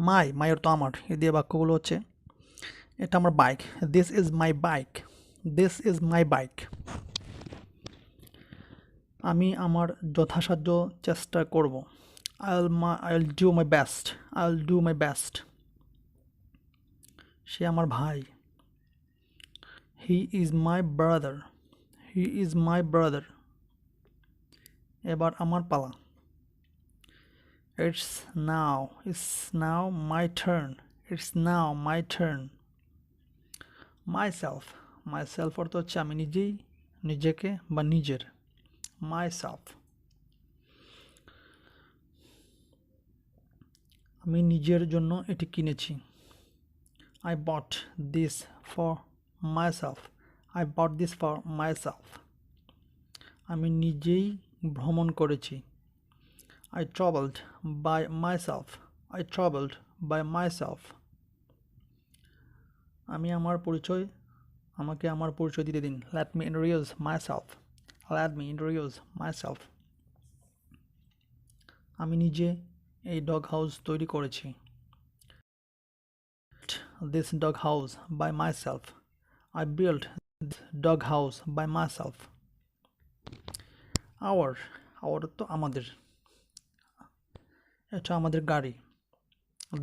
মাই অর্থ আমার, এ দিয়ে বাক্যগুলো হচ্ছে এটা আমার bike, this is my bike, this is my bike. আমি আমার যথাসাধ্য চেষ্টা করব, I'll do my best, I'll do my best. সে আমার ভাই, he is my brother, he is my brother. এবার আমার পালা, it's now my turn, it's now my turn. Myself অর্থ হচ্ছে আমি নিজেই, নিজেকে বা নিজের, মাইসেলফ। আমি নিজের জন্য এটি কিনেছি, I bought this for myself, I bought this for myself. আমি নিজেই ভ্রমণ করেছি, I travelled by myself, I travelled by myself. আমাকে আমার পরিচয় দিতে দিন, let me introduce myself, let me introduce myself. আমি নিজে এই ডগ হাউস তৈরি করেছি, this dog house by myself, I built this dog house by myself. our তো আমাদের, এটা আমাদের গাড়ি,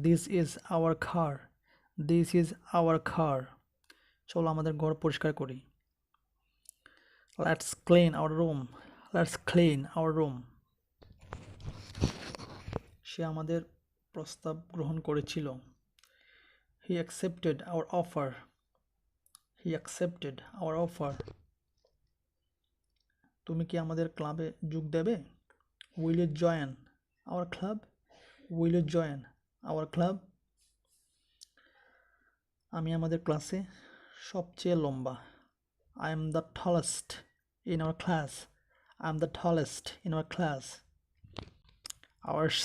this is our car, this is our car. চলো আমাদের ঘর পরিষ্কার করি, let's clean our room, let's clean our room. সে আমাদের প্রস্তাব গ্রহণ করেছিল, he accepted our offer, he accepted our offer. তুমি কি আমাদের ক্লাবে যোগ দেবে, will you join our club, will you join our club. আমি আমাদের ক্লাসে সবচেয়ে লম্বা, I am the tallest in our class, I am the tallest in our class. ours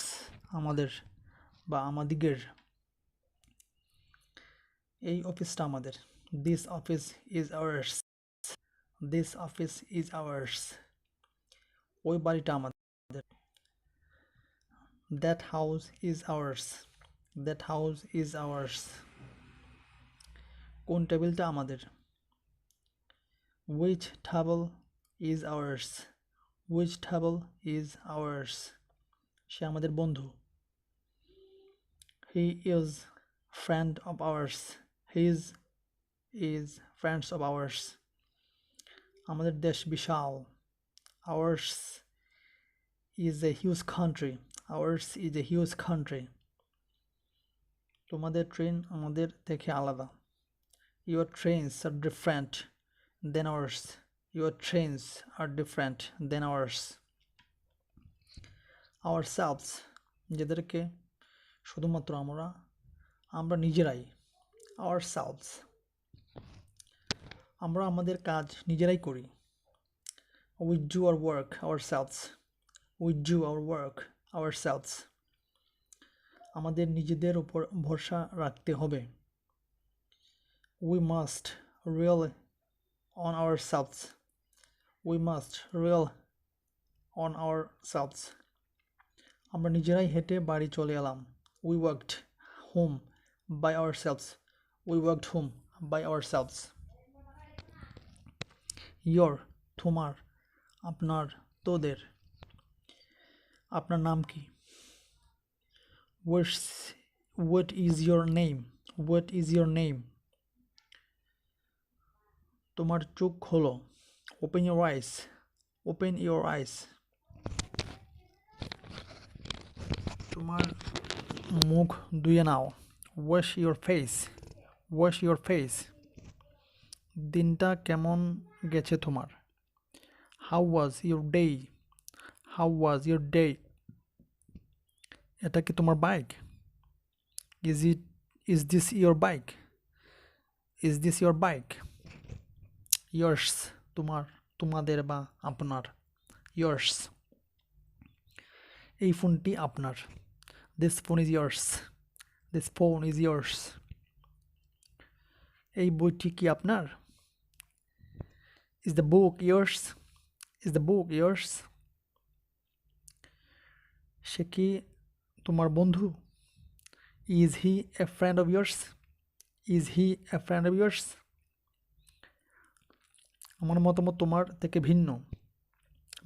আমাদের বা আমাদিগের, এই অফিসটা আমাদের, this office is ours, this office is ours. ওই বাড়িটা আমাদের, that house is ours, that house is ours. কোন টেবিলটা আমাদের, which table is ours, which table is ours. সে আমাদের বন্ধু, he is friend of ours, he is friends of ours. আমাদের দেশ বিশাল, ours is a huge country, ours is a huge country. তোমাদের train আমাদের থেকে আলাদা, your trains are different than ours, your trains are different than ours. ourselves যাদেরকে শুধুমাত্র আমরা নিজেরাই, ourselves. আমরা আমাদের কাজ নিজেরাই করি, we do our work ourselves, we do our work ourselves. আমাদের নিজেদের উপর ভরসা রাখতে হবে, we must rely on ourselves, we must rely on ourselves. আমরা নিজেরাই হেঁটে বাড়ি চলে এলাম, we walked home by ourselves, we walked home by ourselves. your তোমার, আপনার, তোদের। আপনার নাম কি, what is your name, what is your name. তোমার চোখ খোলো, open your eyes, open your eyes. তোমার মুখ ধুয়ে নাও, wash your face, wash your face. দিনটা কেমন গেছে তোমার, how was your day, how was your day. এটা কি তোমার bike, is this your bike, is this your bike. yours তোমার, তোমাদের বা আপনার, yours. এই ফোনটি আপনার, this phone is yours, this phone is yours. এই বইটি কি আপনার, is the book yours, is the book yours. সে কি তোমার বন্ধু, Is he a friend of yours? Is he a friend of yours? আমার মতামত তোমার থেকে ভিন্ন।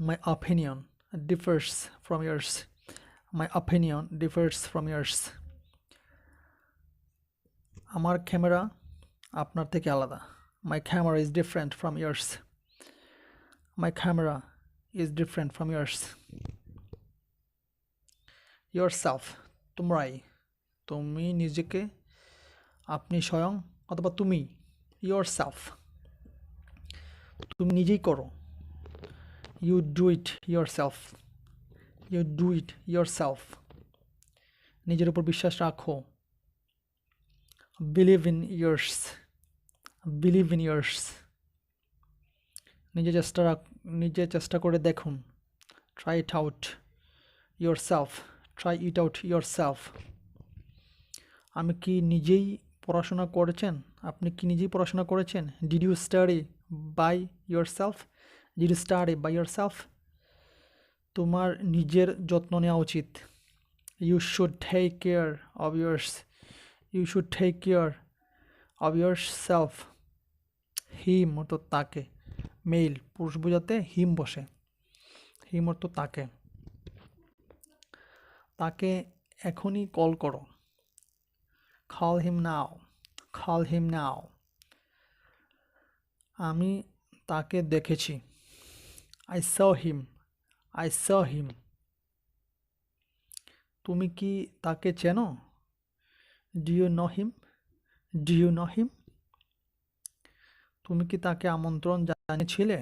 My opinion differs from yours. My opinion differs from yours. আমার ক্যামেরা আপনার থেকে আলাদা। My camera is different from yours. My camera is different from yours. Yourself তোমরাই, তুমি নিজেকে, আপনি স্বয়ং অথবা তুমি। Yourself তুমি নিজেই করো। You do it yourself. You do it yourself. নিজের উপর বিশ্বাস রাখো। Believe in yours. Believe in yours. নিজে চেষ্টা করে দেখুন। Try it out yourself. Try it out yourself. আমি কি নিজেই পড়াশোনা করেছেন? আপনি কি নিজেই পড়াশোনা করেছেন? Did you study by yourself? Did you study by yourself? তোমার নিজের যত্ন নেওয়া উচিত। You should take care of yours. You should take care of yourself. Him অর্থ তাকে, মেল পুরুষ বোঝাতে হিম বসে। হিম অর্থ তাকে। তাকে এখনই কল করো। Call him now. Call him now. আমি তাকে দেখেছি। I saw him. I saw him. তুমি কি তাকে চেনো? Do you know him? Do you know him? তুমি কি তাকে আমন্ত্রণ জানিয়েছিলে?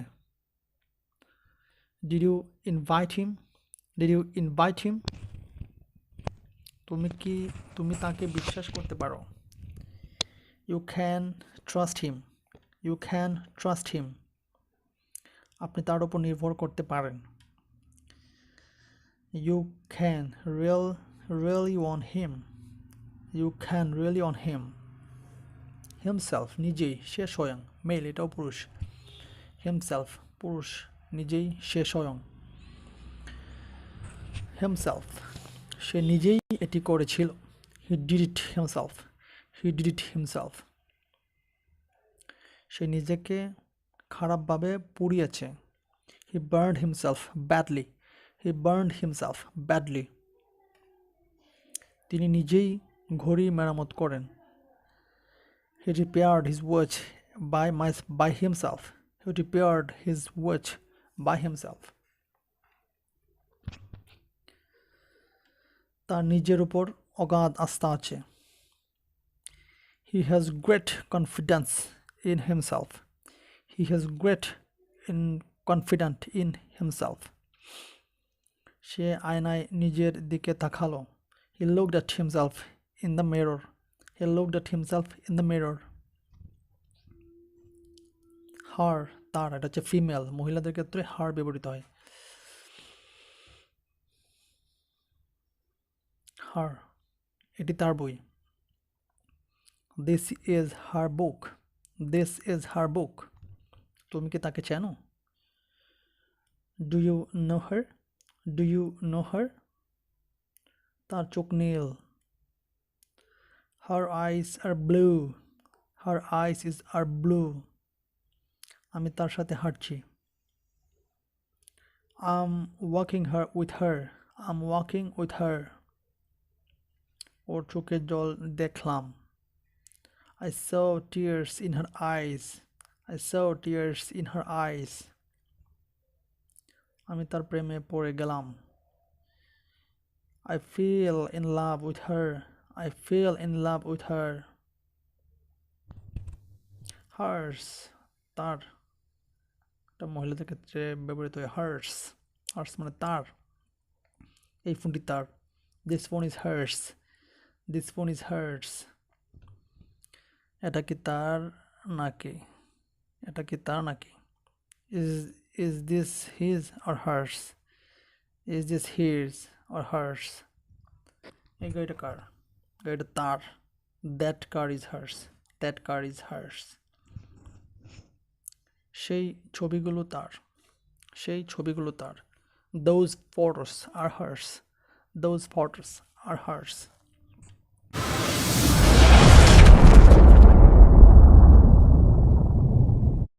Did you invite him? Did you invite him? তুমি তাকে বিশ্বাস করতে পারো। You can trust him. You can trust him. আপনি তার উপর নির্ভর করতে পারেন। You can really on him. You can really on him. Himself নিজেই, সে স্বয়ং, মেল এটাও পুরুষ। Himself পুরুষ, নিজেই, সে স্বয়ং। Himself সে নিজেই এটি করেছিল। He did it himself. He did it himself. সে নিজেকে খারাপভাবে পুড়িয়েছে। He burned himself badly. He burned himself badly. তিনি নিজেই ঘড়ি মেরামত করেন। He repaired his watch by himself. He repaired his watch by himself. তার নিজের উপর অগাধ আস্থা আছে। He has great confidence in himself. He has great confidence in himself. সে আয়নায় নিজের দিকে তাকালো। He looked at himself in the mirror. He looked at himself in the mirror. Her তার, এটা হচ্ছে ফিমেল, মহিলাদের ক্ষেত্রে হার ব্যবহৃত হয়। Her এটি তার বই। This is her book. This is her book. তুমি কি তাকে চেনো? Do you know her? Do you know her? তার চোখ নীল। Her eyes are blue. Her eyes are blue. আমি তার সাথে হাঁটছি। I'm walking with her. I'm walking with her. ওর চোখে জল দেখলাম। I saw tears in her eyes. I saw tears in her eyes. আমি তার প্রেমে পড়ে গেলাম। I fell in love with her. I fell in love with her. Hers তার, এটা মহিলাদের ক্ষেত্রে ব্যবহৃত হয়। hers hers মানে তার। এই ফোনটি তার। This phone is hers. This phone is hers. এটা কি তার নাকি? এটা কি তার নাকি? Is this his or hers? Is this his or hers? এই গাড়িটা কার? গাড়িটা তার। That car is hers. That car is hers. সেই ছবিগুলো তার। সেই ছবিগুলো তার। Those photos are hers. Those photos are hers.